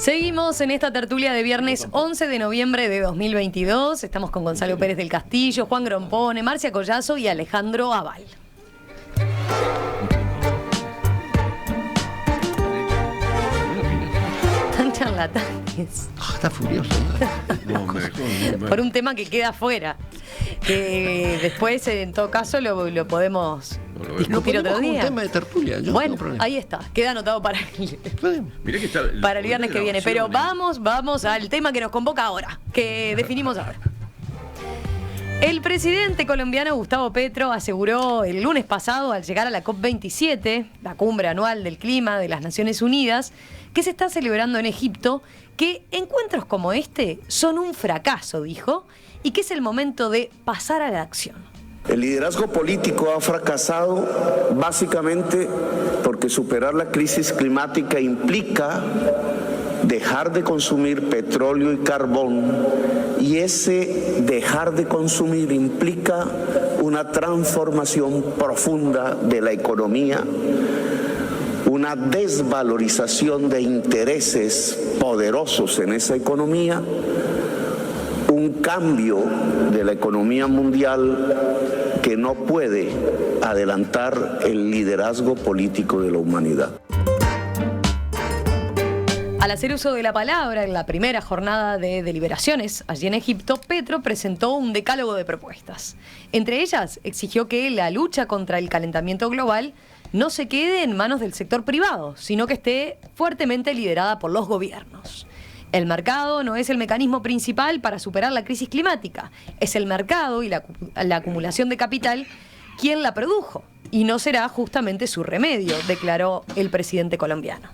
Seguimos en esta tertulia de viernes 11 de noviembre de 2022. Estamos con Gonzalo Pérez del Castillo, Juan Grompone, Marcia Collazo y Alejandro Aval. Tan charlatanes. Está furioso. Por un tema que queda afuera. Que después, en todo caso, lo podemos discutir otro día. Un tema de tertulia. Bueno, ahí está. Queda anotado para el viernes que viene. Pero vamos al tema que nos convoca ahora, que definimos ahora. El presidente colombiano Gustavo Petro aseguró el lunes pasado, al llegar a la COP27, la cumbre anual del clima de las Naciones Unidas, que se está celebrando en Egipto, que encuentros como este son un fracaso, dijo, y que es el momento de pasar a la acción. El liderazgo político ha fracasado básicamente porque superar la crisis climática implica dejar de consumir petróleo y carbón, y ese dejar de consumir implica una transformación profunda de la economía, una desvalorización de intereses poderosos en esa economía, un cambio de la economía mundial que no puede adelantar el liderazgo político de la humanidad. Al hacer uso de la palabra en la primera jornada de deliberaciones allí en Egipto, Petro presentó un decálogo de propuestas. Entre ellas, exigió que la lucha contra el calentamiento global no se quede en manos del sector privado, sino que esté fuertemente liderada por los gobiernos. El mercado no es el mecanismo principal para superar la crisis climática. Es el mercado y la acumulación de capital quien la produjo, y no será justamente su remedio, declaró el presidente colombiano.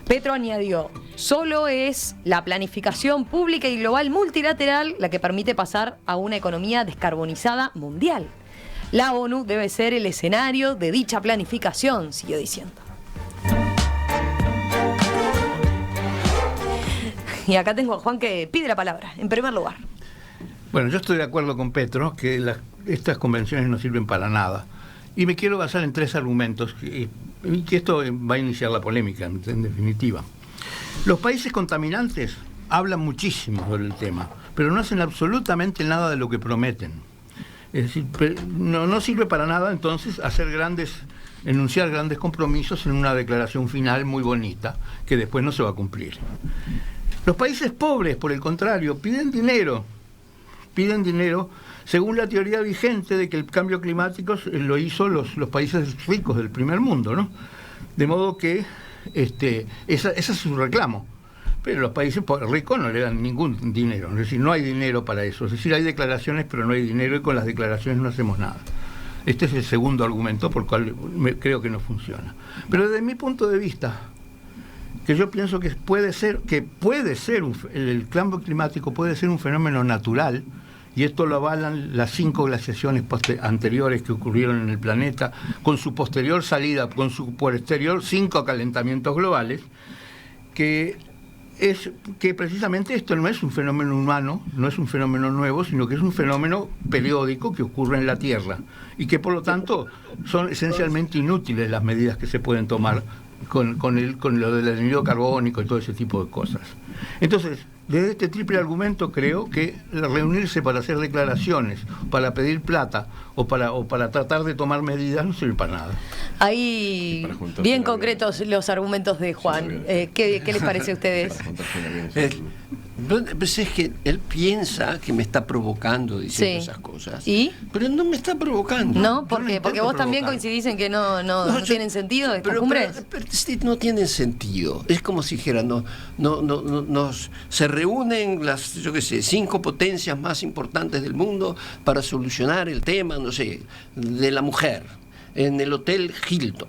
Petro añadió, solo es la planificación pública y global multilateral la que permite pasar a una economía descarbonizada mundial. La ONU debe ser el escenario de dicha planificación, siguió diciendo. Y acá tengo a Juan que pide la palabra, en primer lugar. Bueno, yo estoy de acuerdo con Petro que estas convenciones no sirven para nada. Y me quiero basar en 3 argumentos, que esto va a iniciar la polémica, en definitiva. Los países contaminantes hablan muchísimo sobre el tema, pero no hacen absolutamente nada de lo que prometen. Es decir, no sirve para nada entonces enunciar grandes compromisos en una declaración final muy bonita, que después no se va a cumplir. Los países pobres, por el contrario, piden dinero según la teoría vigente de que el cambio climático lo hizo los países ricos del primer mundo, ¿no? De modo que ese es su reclamo. Pero los países ricos no le dan ningún dinero, es decir, no hay dinero para eso. Es decir, hay declaraciones, pero no hay dinero, y con las declaraciones no hacemos nada. Este es el segundo argumento por el cual creo que no funciona. Pero desde mi punto de vista, que yo pienso que el cambio climático puede ser un fenómeno natural, y esto lo avalan las 5 glaciaciones anteriores que ocurrieron en el planeta, con su posterior salida, con su posterior 5 calentamientos globales, que precisamente esto no es un fenómeno humano, no es un fenómeno nuevo, sino que es un fenómeno periódico que ocurre en la Tierra, y que por lo tanto son esencialmente inútiles las medidas que se pueden tomar con lo del anhídrido carbónico y todo ese tipo de cosas. Entonces, desde este triple argumento creo que reunirse para hacer declaraciones, para pedir plata o para tratar de tomar medidas no sirve para nada. Ahí bien concretos los argumentos de Juan. ¿Qué les parece a ustedes? Pues es que él piensa que me está provocando diciendo esas cosas. ¿Y? Pero no me está provocando. No, porque vos también coincidís en que no tienen sentido estas cumbres. Pero no tienen sentido. Es como si dijeran, se reúnen las, 5 potencias más importantes del mundo para solucionar el tema, de la mujer, en el Hotel Hilton.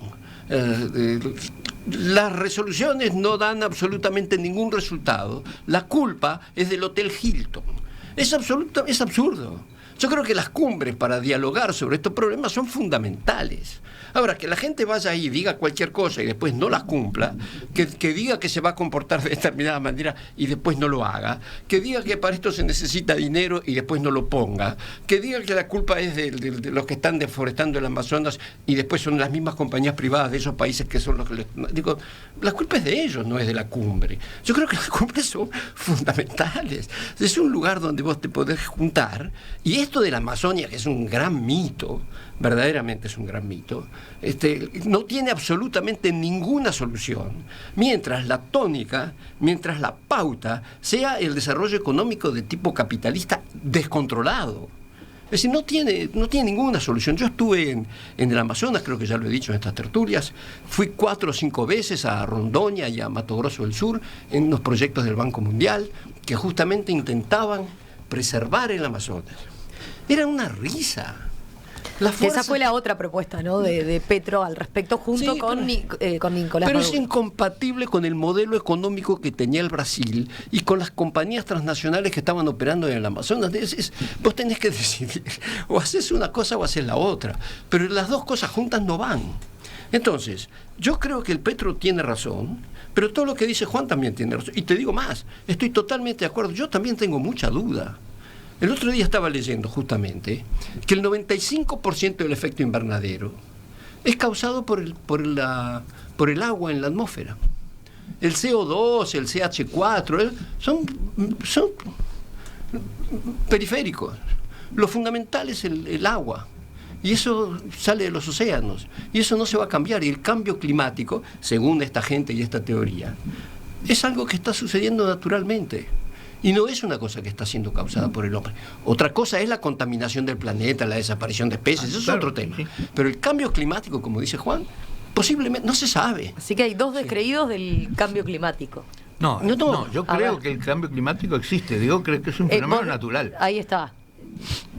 Las resoluciones no dan absolutamente ningún resultado. La culpa es del Hotel Hilton. Es absurdo. Yo creo que las cumbres para dialogar sobre estos problemas son fundamentales. Ahora, que la gente vaya ahí y diga cualquier cosa y después no las cumpla, que diga que se va a comportar de determinada manera y después no lo haga, que diga que para esto se necesita dinero y después no lo ponga, que diga que la culpa es de los que están deforestando el Amazonas y después son las mismas compañías privadas de esos países que son los que... Digo, la culpa es de ellos, no es de la cumbre. Yo creo que las cumbres son fundamentales. Es un lugar donde vos te podés juntar, y esto de la Amazonia, que es un gran mito, verdaderamente es un gran mito, no tiene absolutamente ninguna solución mientras la tónica, mientras la pauta sea el desarrollo económico de tipo capitalista descontrolado. Es decir, no tiene ninguna solución. Yo estuve en el Amazonas, creo que ya lo he dicho en estas tertulias, fui 4 o 5 veces a Rondoña y a Mato Grosso del Sur en unos proyectos del Banco Mundial que justamente intentaban preservar el Amazonas. Era una risa. Esa fue la otra propuesta, ¿no?, de Petro al respecto, junto con Nicolás Pero Maduro. es incompatible con el modelo económico que tenía el Brasil y con las compañías transnacionales que estaban operando en el Amazonas. Vos tenés que decidir, o haces una cosa o haces la otra, pero las dos cosas juntas no van. Entonces, yo creo que el Petro tiene razón, pero todo lo que dice Juan también tiene razón. Y te digo más, estoy totalmente de acuerdo, yo también tengo mucha duda. El otro día estaba leyendo justamente que el 95% del efecto invernadero es causado por el agua en la atmósfera. El CO2, el CH4, son periféricos. Lo fundamental es el agua. Y eso sale de los océanos. Y eso no se va a cambiar. Y el cambio climático, según esta gente y esta teoría, es algo que está sucediendo naturalmente. Y no es una cosa que está siendo causada por el hombre. Otra cosa es la contaminación del planeta, la desaparición de especies, eso es otro tema. Sí. Pero el cambio climático, como dice Juan, posiblemente no se sabe. Así que hay dos descreídos del cambio climático. No, yo creo que el cambio climático existe, creo que es un fenómeno natural. Ahí está.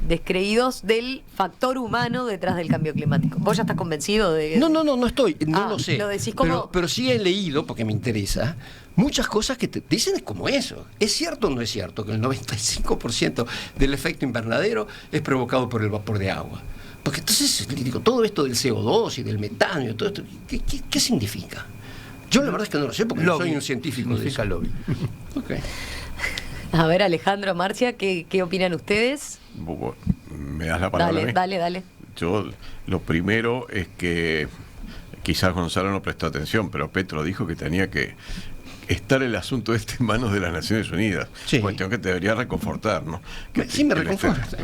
Descreídos del factor humano detrás del cambio climático. ¿Vos ya estás convencido de...? No estoy, no lo sé. Lo decís como... pero sí he leído, porque me interesa, muchas cosas que te dicen como eso. ¿Es cierto o no es cierto que el 95% del efecto invernadero es provocado por el vapor de agua? Porque entonces, digo, todo esto del CO2 y del metano y todo esto, ¿qué significa? Yo la verdad es que no lo sé porque no soy un científico de eso. Lobby. Okay. A ver, Alejandro, Marcia, ¿qué opinan ustedes? ¿Me das la palabra a mí? Dale. Yo, lo primero es que quizás Gonzalo no prestó atención, pero Petro dijo que tenía que estar el asunto en manos de las Naciones Unidas. Sí. Cuestión que te debería reconfortar, ¿no? Sí, me reconforta.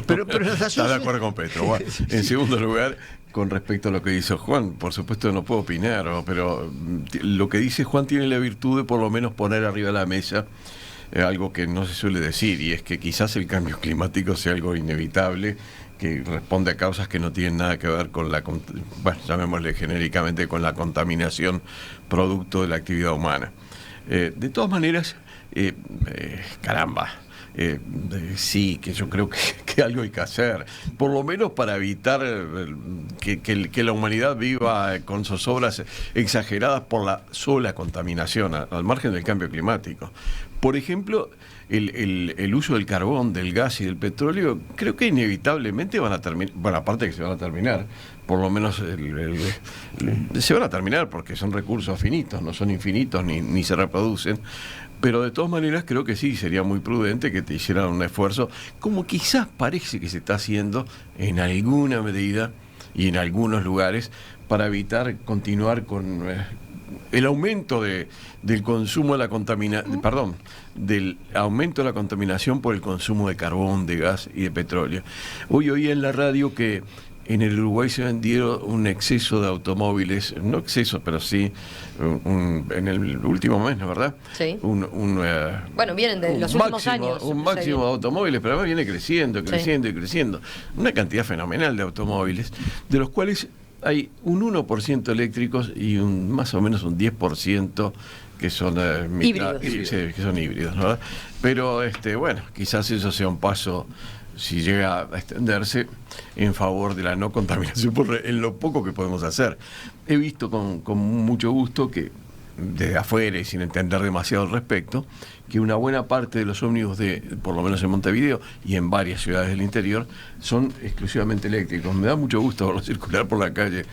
Pero ¿Estás de acuerdo con Petro? Bueno, en segundo lugar, con respecto a lo que dice Juan, por supuesto no puedo opinar, pero lo que dice Juan tiene la virtud de por lo menos poner arriba de la mesa algo que no se suele decir, y es que quizás el cambio climático sea algo inevitable, que responde a causas que no tienen nada que ver con llamémosle genéricamente, con la contaminación producto de la actividad humana. De todas maneras, sí, que yo creo que algo hay que hacer, por lo menos para evitar que la humanidad viva con zozobras exageradas por la sola contaminación, al margen del cambio climático. Por ejemplo, el uso del carbón, del gas y del petróleo, creo que inevitablemente van a terminar, bueno, aparte que se van a terminar, por lo menos se van a terminar porque son recursos finitos, no son infinitos ni se reproducen. Pero de todas maneras creo que sí, sería muy prudente que te hicieran un esfuerzo, como quizás parece que se está haciendo en alguna medida y en algunos lugares, para evitar continuar con el aumento del consumo de la del aumento de la contaminación por el consumo de carbón, de gas y de petróleo. Hoy oí en la radio que en el Uruguay se vendieron un exceso de automóviles, no exceso, pero sí, en el último mes, ¿no es verdad? Sí. Bueno, vienen de los últimos años. Un máximo de automóviles, pero además viene creciendo. Una cantidad fenomenal de automóviles, de los cuales hay un 1% eléctricos y más o menos un 10% que son híbridos. Que son híbridos, ¿no? Pero bueno, quizás eso sea un paso, si llega a extenderse, en favor de la no contaminación en lo poco que podemos hacer. He visto con mucho gusto que, desde afuera y sin entender demasiado al respecto, que una buena parte de los ómnibus por lo menos en Montevideo y en varias ciudades del interior, son exclusivamente eléctricos. Me da mucho gusto verlos circular por la calle.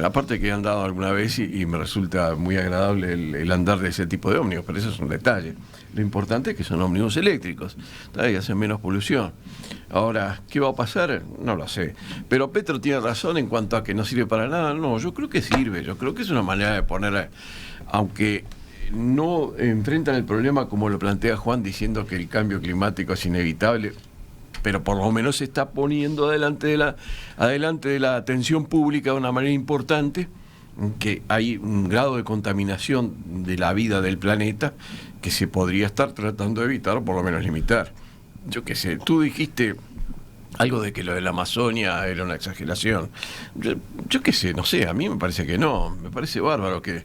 Aparte que he andado alguna vez y me resulta muy agradable el andar de ese tipo de ómnibus, pero eso es un detalle. Lo importante es que son ómnibus eléctricos, y hacen menos polución. Ahora, ¿qué va a pasar? No lo sé. Pero Petro tiene razón en cuanto a que no sirve para nada. No, yo creo que sirve. Yo creo que es una manera de poner, aunque no enfrentan el problema como lo plantea Juan, diciendo que el cambio climático es inevitable, pero por lo menos se está poniendo adelante de la atención pública de una manera importante, que hay un grado de contaminación de la vida del planeta que se podría estar tratando de evitar o por lo menos limitar. Yo qué sé, tú dijiste algo de que lo de la Amazonia era una exageración. Yo qué sé, no sé, a mí me parece que no. Me parece bárbaro que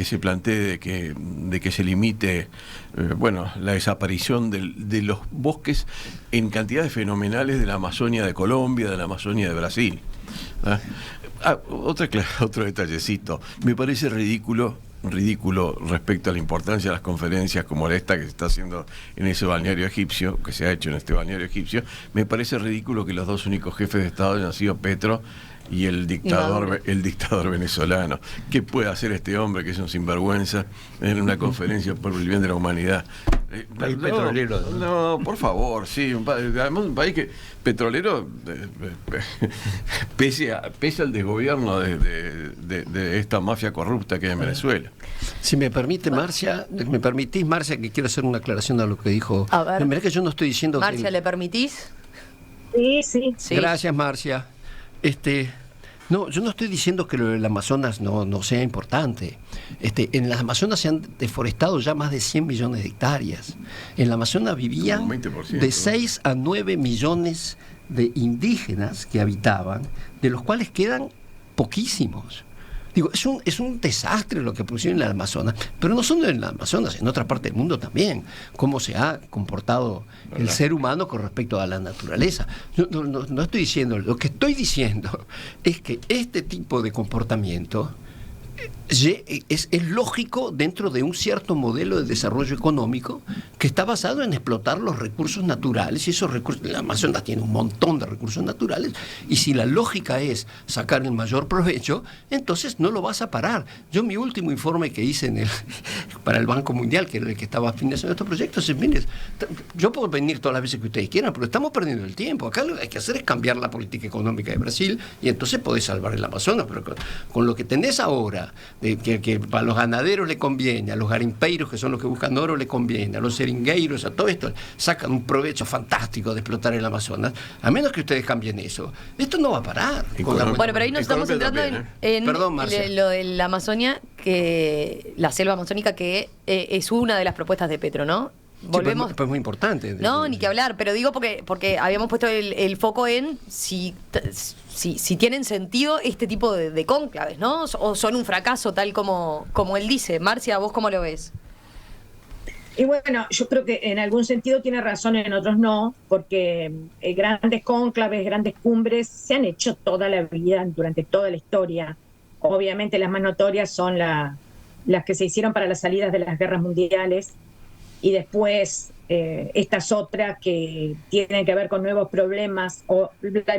se plantee de que se limite la desaparición de los bosques en cantidades fenomenales de la Amazonia de Colombia, de la Amazonia de Brasil. Otro detallecito. Me parece ridículo respecto a la importancia de las conferencias como esta que se está haciendo en ese balneario egipcio, que se ha hecho en este balneario egipcio. Me parece ridículo que los dos únicos jefes de Estado hayan sido Petro y el dictador venezolano. ¿Qué puede hacer este hombre que es un sinvergüenza en una conferencia por el bien de la humanidad? País petrolero. No, por favor, sí. Además, un país que petrolero, pese al desgobierno de esta mafia corrupta que hay en Venezuela. Si me permitís, Marcia, que quiero hacer una aclaración a lo que dijo. A ver. Mirá que yo no estoy diciendo Marcia, ¿le permitís? Sí. Gracias, Marcia. No, yo no estoy diciendo que lo del Amazonas no sea importante. En las Amazonas se han deforestado ya más de 100 millones de hectáreas. En la Amazonas vivían 20%, de 6 a 9 millones de indígenas que habitaban, de los cuales quedan poquísimos. Digo, es un desastre lo que pusieron en el Amazonas, pero no solo en el Amazonas, en otra parte del mundo también, cómo se ha comportado el ser humano con respecto a la naturaleza. No estoy diciendo, lo que estoy diciendo es que este tipo de comportamiento es lógico dentro de un cierto modelo de desarrollo económico que está basado en explotar los recursos naturales, y esos recursos, la Amazonas tiene un montón de recursos naturales, y si la lógica es sacar el mayor provecho, entonces no lo vas a parar. Yo mi último informe que hice para el Banco Mundial, que era el que estaba financiando estos proyectos, es, mire, yo puedo venir todas las veces que ustedes quieran, pero estamos perdiendo el tiempo. Acá lo que hay que hacer es cambiar la política económica de Brasil, y entonces podés salvar el Amazonas, pero con lo que tenés ahora, de que para los ganaderos le conviene, a los garimpeiros, que son los que buscan oro, le conviene, a los seringueiros, a todo esto, sacan un provecho fantástico de explotar el Amazonas. A menos que ustedes cambien eso, esto no va a parar. Bueno, pero ahí nos estamos entrando en Perdón, lo de la Amazonia, que la selva amazónica, que es una de las propuestas de Petro, ¿no? Volvemos. Sí, pues muy importante. No, ni que hablar, pero digo porque habíamos puesto el foco en si tienen sentido este tipo de cónclaves, ¿no? O son un fracaso, tal como él dice. Marcia, ¿vos cómo lo ves? Y bueno, yo creo que en algún sentido tiene razón, en otros no, porque grandes cónclaves, grandes cumbres se han hecho toda la vida, durante toda la historia. Obviamente las más notorias son las que se hicieron para las salidas de las guerras mundiales, y después estas otras que tienen que ver con nuevos problemas o la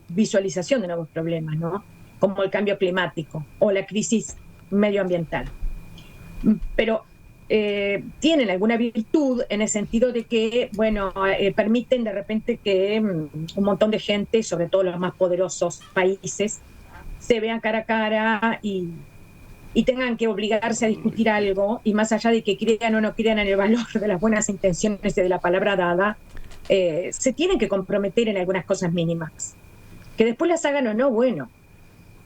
visualización de nuevos problemas, ¿no? Como el cambio climático o la crisis medioambiental. Pero tienen alguna virtud en el sentido de que, permiten de repente que un montón de gente, sobre todo los más poderosos países, se vean cara a cara y tengan que obligarse a discutir algo, y más allá de que crean o no crean en el valor de las buenas intenciones de la palabra dada, se tienen que comprometer en algunas cosas mínimas. Que después las hagan o no, bueno.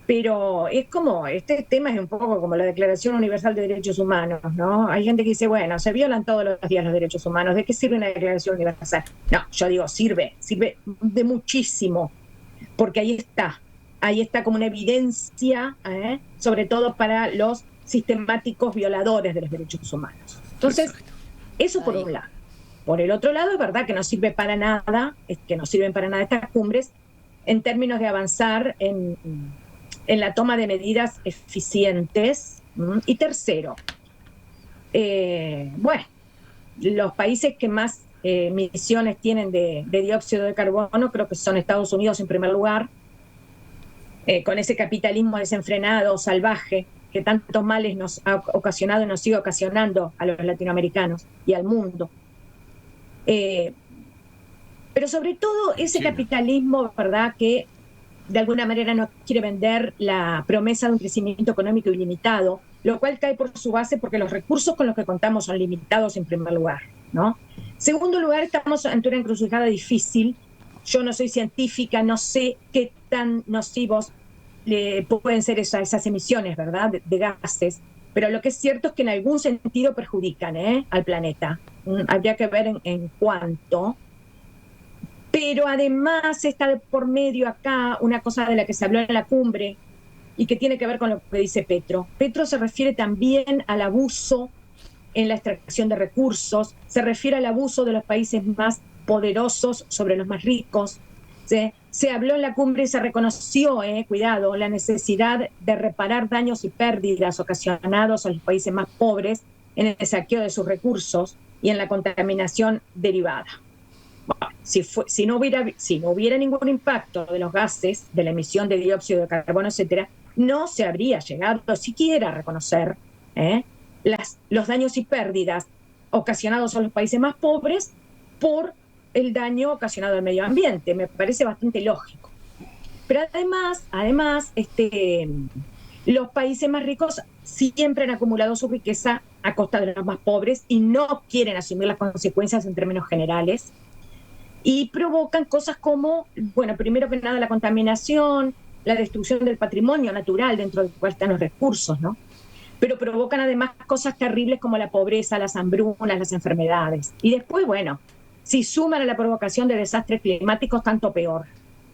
Pero es como, este tema es un poco como la Declaración Universal de Derechos Humanos, ¿no? Hay gente que dice, bueno, se violan todos los días los derechos humanos, ¿de qué sirve una Declaración Universal? No, yo digo, sirve de muchísimo, porque ahí está como una evidencia, sobre todo para los sistemáticos violadores de los derechos humanos. Entonces, eso por un lado. Por el otro lado, es verdad que no sirven para nada estas cumbres en términos de avanzar en la toma de medidas eficientes. Y tercero, los países que más emisiones tienen de dióxido de carbono creo que son Estados Unidos en primer lugar, con ese capitalismo desenfrenado, salvaje, que tantos males nos ha ocasionado y nos sigue ocasionando a los latinoamericanos y al mundo. Pero sobre todo ese capitalismo, ¿verdad?, que de alguna manera nos quiere vender la promesa de un crecimiento económico ilimitado, lo cual cae por su base porque los recursos con los que contamos son limitados en primer lugar, ¿no? Segundo lugar, estamos ante una encrucijada difícil. Yo no soy científica, no sé qué tan nocivos pueden ser esas emisiones, ¿verdad?, de gases, pero lo que es cierto es que en algún sentido perjudican al planeta. Habría que ver en cuánto. Pero además está de por medio acá una cosa de la que se habló en la cumbre y que tiene que ver con lo que dice Petro. Petro se refiere también al abuso en la extracción de recursos, se refiere al abuso de los países más poderosos sobre los más ricos. Se habló en la cumbre y se reconoció, cuidado, la necesidad de reparar daños y pérdidas ocasionados a los países más pobres en el saqueo de sus recursos y en la contaminación derivada. Bueno, si no hubiera ningún impacto de los gases, de la emisión de dióxido de carbono, etcétera, no se habría llegado siquiera a reconocer los daños y pérdidas ocasionados a los países más pobres por el daño ocasionado al medio ambiente. Me parece bastante lógico. Pero además, los países más ricos siempre han acumulado su riqueza a costa de los más pobres y no quieren asumir las consecuencias en términos generales. Y provocan cosas como, bueno, primero que nada la contaminación, la destrucción del patrimonio natural dentro del cual están los recursos, ¿no? Pero provocan además cosas terribles como la pobreza, las hambrunas, las enfermedades. Y después, bueno, si suman a la provocación de desastres climáticos, tanto peor.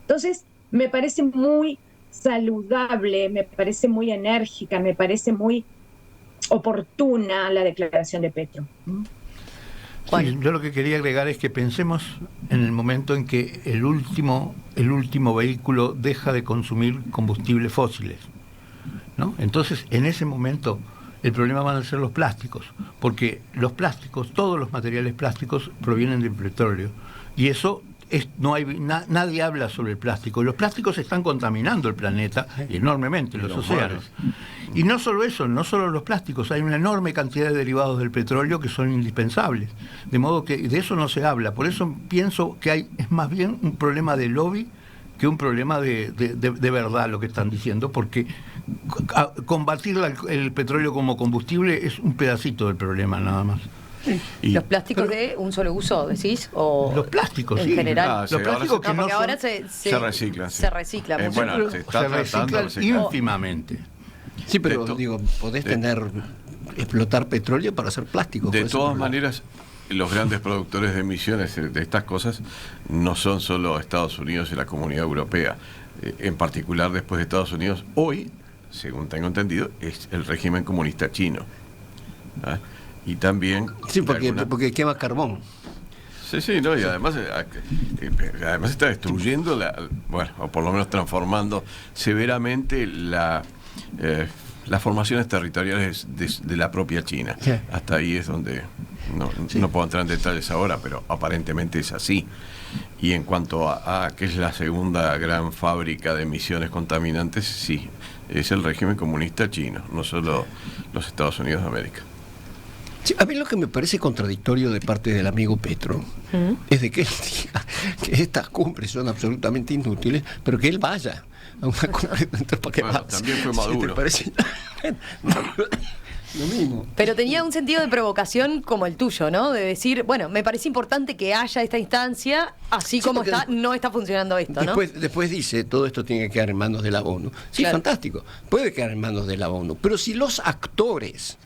Entonces, me parece muy saludable, me parece muy enérgica, me parece muy oportuna la declaración de Petro. Sí, yo lo que quería agregar es que pensemos en el momento en que el último vehículo deja de consumir combustibles fósiles, ¿no? Entonces, en ese momento, el problema van a ser los plásticos, porque los plásticos, todos los materiales plásticos provienen del petróleo, y eso nadie habla sobre el plástico. Los plásticos están contaminando el planeta enormemente, los océanos. Y no solo eso, no solo los plásticos, hay una enorme cantidad de derivados del petróleo que son indispensables. De modo que de eso no se habla. Por eso pienso que es más bien un problema de lobby que un problema de verdad lo que están diciendo, porque combatir el petróleo como combustible es un pedacito del problema nada más. ¿Los plásticos de un solo uso, decís? O los plásticos, en sí. general. Los plásticos que no ahora son, se reciclan. Se reciclan. Bueno, se está reciclan ínfimamente. Sí, pero podés explotar petróleo para hacer plástico. De todas maneras, los grandes productores de emisiones de estas cosas no son solo Estados Unidos y la Comunidad Europea. En particular, después de Estados Unidos, hoy, según tengo entendido, es el régimen comunista chino. ¿Ah? Y también... Sí, porque quema carbón. Sí, no, y además está destruyendo, o por lo menos transformando severamente las formaciones territoriales de la propia China. Sí. Hasta ahí es donde no puedo entrar en detalles ahora, pero aparentemente es así. Y en cuanto a que es la segunda gran fábrica de emisiones contaminantes, sí, es el régimen comunista chino, no solo los Estados Unidos de América. Sí, a mí lo que me parece contradictorio de parte del amigo Petro es de que él diga que estas cumbres son absolutamente inútiles, pero que él vaya a una cumbre. También fue Maduro. ¿Sí te parece? Lo mismo. Pero tenía un sentido de provocación como el tuyo, ¿no? De decir, bueno, me parece importante que haya esta instancia, así como no está funcionando esto, ¿no? Después dice, todo esto tiene que quedar en manos de la ONU. Sí, claro. Fantástico, puede quedar en manos de la ONU, pero si los actores...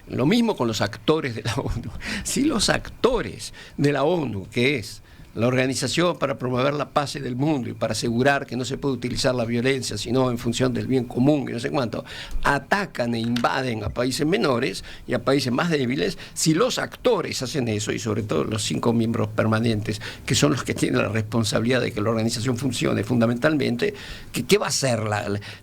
Lo mismo con los actores de la ONU. Si los actores de la ONU, que es la Organización para Promover la Paz del Mundo y para asegurar que no se puede utilizar la violencia sino en función del bien común y no sé cuánto, atacan e invaden a países menores y a países más débiles, si los actores hacen eso, y sobre todo los 5 miembros permanentes, que son los que tienen la responsabilidad de que la organización funcione fundamentalmente, ¿qué va a hacer?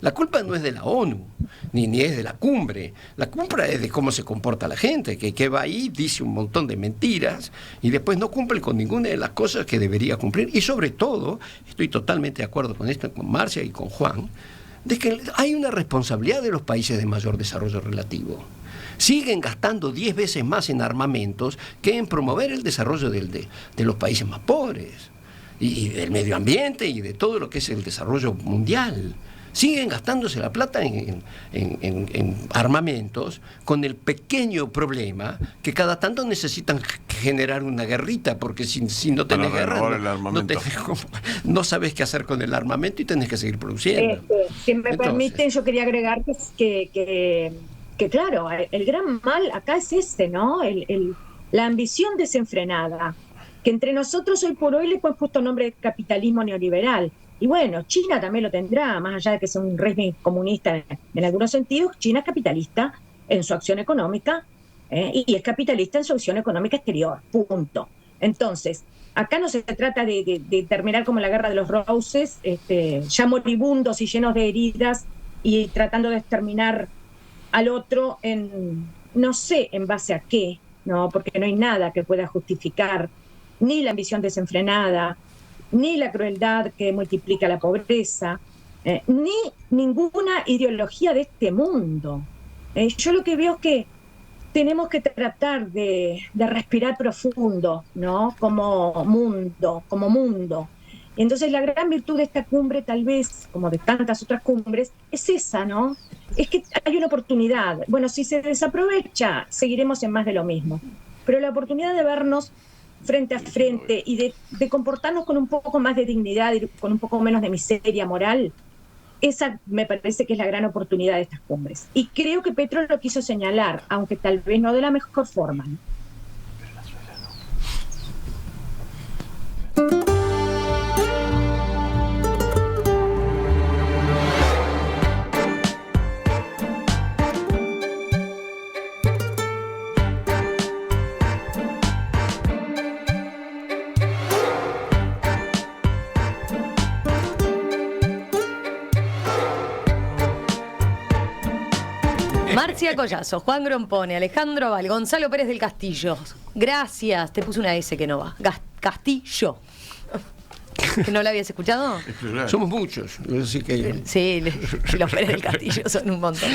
La culpa no es de la ONU, ni es de la cumbre. La cumbre es de cómo se comporta la gente, que va ahí, dice un montón de mentiras y después no cumple con ninguna de las cosas que debería cumplir. Y sobre todo, estoy totalmente de acuerdo con esto, con Marcia y con Juan, de que hay una responsabilidad de los países de mayor desarrollo relativo. Siguen gastando 10 veces más en armamentos que en promover el desarrollo de los países más pobres, y del medio ambiente y de todo lo que es el desarrollo mundial. Siguen gastándose la plata en armamentos, con el pequeño problema que cada tanto necesitan generar una guerrita, porque si no tenés guerra, no sabes qué hacer con el armamento y tenés que seguir produciendo. Si me permiten, yo quería agregar que claro, el gran mal acá es ¿no? La ambición desenfrenada, que entre nosotros hoy por hoy le ponen justo nombre de capitalismo neoliberal. Y bueno, China también lo tendrá, más allá de que sea un régimen comunista en algunos sentidos. China es capitalista en su acción económica y es capitalista en su acción económica exterior, punto. Entonces, acá no se trata de terminar como la guerra de los Roses, ya moribundos y llenos de heridas y tratando de exterminar al otro no sé en base a qué, ¿no? Porque no hay nada que pueda justificar ni la ambición desenfrenada, ni la crueldad que multiplica la pobreza, ni ninguna ideología de este mundo. Yo lo que veo es que tenemos que tratar de respirar profundo, ¿no? Como mundo. Y entonces la gran virtud de esta cumbre, tal vez, como de tantas otras cumbres, es esa, ¿no? Es que hay una oportunidad. Bueno, si se desaprovecha, seguiremos en más de lo mismo. Pero la oportunidad de vernos frente a frente y de comportarnos con un poco más de dignidad y con un poco menos de miseria moral, esa me parece que es la gran oportunidad de estas cumbres. Y creo que Petro lo quiso señalar, aunque tal vez no de la mejor forma, ¿no? Marcia Collazo, Juan Grompone, Alejandro Val, Gonzalo Pérez del Castillo. Gracias, te puse una S que no va. Castillo. ¿Que no la habías escuchado? Somos muchos, así que... Sí, los Pérez del Castillo son un montón.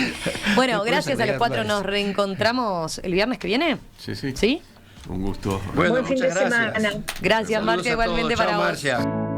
Bueno, gracias a los 4. Nos reencontramos el viernes que viene. Sí. ¿Sí? Un gusto. Bueno, buen fin de muchas gracias. semana. Gracias, Marcia, igualmente para vos. Marcia.